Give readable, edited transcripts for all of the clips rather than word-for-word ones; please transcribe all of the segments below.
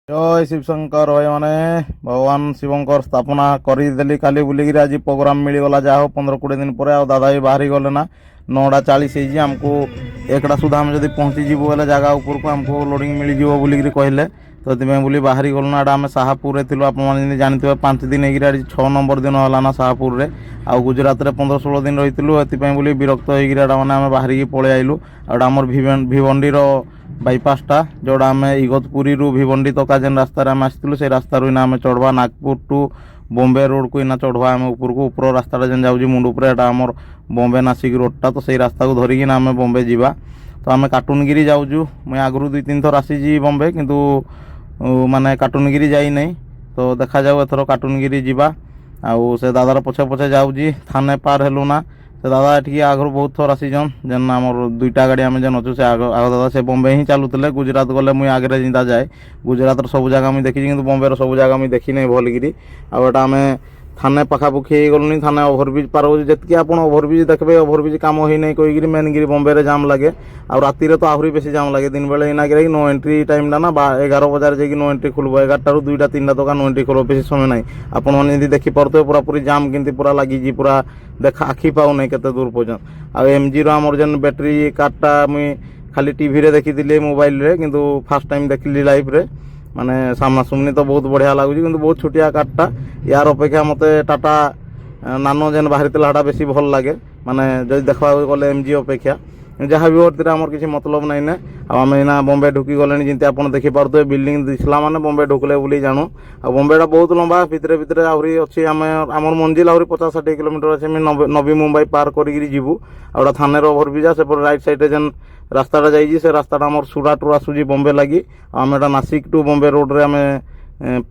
जय शिवशंकर भाई मैंने भगवान शिवंकर स्थापना करदेली काली बुलिकी आज प्रोग्राम मिलगला जहा हो 15-20 दिन पर दादा भी बाहरी गले ना 9:40 आमको 1टा सुधा आम जब पहुँचीजु बोले जगह उपरको आमको लोडिंग मिलज बोलिकी कहले तो ये बाहरी गलु ना आम शाहपुर थी आप जानते 5 दिन हो 6 नंबर दिन है ना शाहपुर में आउ गुजरात में 15-16 दिन रही बोली विरक्त होता मैंने आम बाहर पलि आइलु आमर भिवंडीर बाईपासटा जोड़ा आम इगतपुरी भिवंडी तका जेन रास्तार आम आसलु से रास्तार इना आम चढ़वा नागपुर टू बॉम्बे रोड को इना चढ़वा आम उपरको ऊपर रास्ता जेन जाऊँ मुंड उपर एटा आमर बॉम्बे नासिक रोडटा तो सही रास्ता को धरिकी आम बॉम्बे जावा तो आम काटुनगिरी जाऊँ मुझे आगु 2-3 थर आसी बॉम्बे किंतु माने काटुनगिरी जाई नहीं तो देखा जाऊ एथर काटुनगिरी जावा आउ से दादार पछे पछे जाऊँ थाने पार हेलु ना से दादा ये आगु बहुत थर आसीजन जेन आमर 2टा गाड़ी आम जेन अच्छे से आग दादा से बॉम्बे ही चलुले गुजरात गले मुझे आगे जिंदा जाए गुजरात सब जगह मुझे देखी कि बॉम्बे सब जगह मुझे देखी नहीं भलगिरी आटा आम थाने पाखापाखि गलुनी थाने ओभरब्रिज पार हो जी आप ओभरब्रिज देखते ओभरब्रिज कम ही नहीं कहीकि मेन गिरी बॉम्बे जाम लगे आ राति तो आहरी बेसी जाम लगे दिन बेले इना गिरी नो एंट्री टाइम ना 11 बजे जाकि नो एंट्री खोल 11टा 2टा 3टा तक नो एंट्री खोल बेसी समय ना आपण मैंने देखी पारे पूरा पूरी जाम केमती पूरा लगी पूरा देखा आखि पाऊ नहीं केते दूर पर्यंत आ MG आमर जेन बैटेरी कार्डटा मुई खाली टीवी रे देखी मोबाइल रे किंतु फास्ट टाइम देखली लाइव रे माने सामना सामनी तो बहुत बढ़िया लगुच कि बहुत छोटिया कार्डटा यार अपेक्षा मत टाटा नानो जेन बाहरी हाटा बेसी भल लगे माने जो देखा गले MG अपेक्षा जहाँ भी होती आमर किसी मतलब नाई ना आम ना बॉम्बे ढुकी गले जमी आप देखिपे बिल्डिंग दिखला माने बॉम्बे ढुकले बोली जानू आ बॉम्बेटा बहुत लंबा भितर भितर आहरी अच्छी आमर मंजिल आहरी 50-60 किलोमीटर अच्छे नवी मुंबई पार करूँ आउटा थाने ओभरब्रिज से राइट साइड जेन रास्ताटा जाइए से रास्ताटा आमर सुराट रु आसूँ बॉम्बे लगी आम एटा नासिक टू बॉम्बे रोड रे आम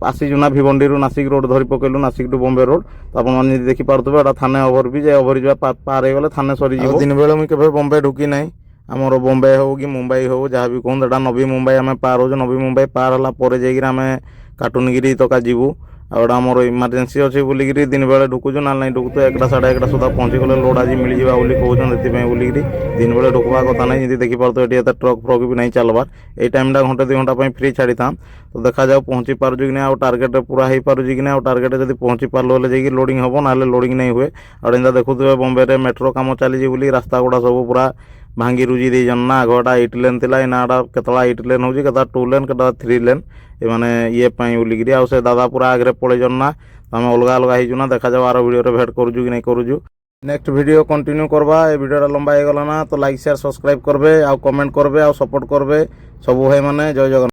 आसीचु ना भिवंडी नासिक रोड धरी पकेलु नासिक टू बॉम्बे रोड तो आप देखिपे थाने ओभरब्रिज ओभरब्रिज पार हो गले थाने सरी दिन बेले मुझे केवे बॉम्बे ढुकी ना आमर बॉम्बे हो कि मुंबई हो जहाँ भी कहूँ एटा नवी मुंबई आम पार हो नवी मुंबई पार होगा जाकर आम काटुनगिरी तक जीवु आउटा आमर इमरजेंसी अच्छे बोलिकी दिन बेले ढुकुचु ना नहीं ढुकु तो 1टा 1:30 सुधा पहुँची गले लोड आज मिल जावा कहते बोलिकी दिन बेले ढुकवा कथा नहीं जी देखिपे ये ट्रक फ्रक भी नहीं चलबार ये टाइमटा 1-2 घंटा फ्री छाड़ी था तो देखा जाओ पहुँची पार्जी कि ना टार्गेट पूरा हो पार्जी कि ना टार्गेट जब पहुँची पार्लो जाकि लोडिंग हम ना लोडिंग नहीं हुए और एंता देखुए बॉम्बे मेट्रो कम चली बोली रास्ता गुड़ा सब पूरा भांगी रुजी देन ना आगटा 8 लेन थी एनाटा केतला 8 लेन होती 2 लेन के 3 लेन ये माने ये बोलिकी आउ से दादा पूरा आगे पलैजन ना आम अलग अलग हो ना देखा जाओ आर वीडियो भेट करूँ कि नहीं करूँ नेक्स्ट वीडियो कंटिन्यू करवा ये वीडियोटा लंबा हो गला ना तो लाइक शेयर सब्सक्राइब करबे आ कमेंट करबे आ सपोर्ट करबे सब है माने जय जगन्नाथ।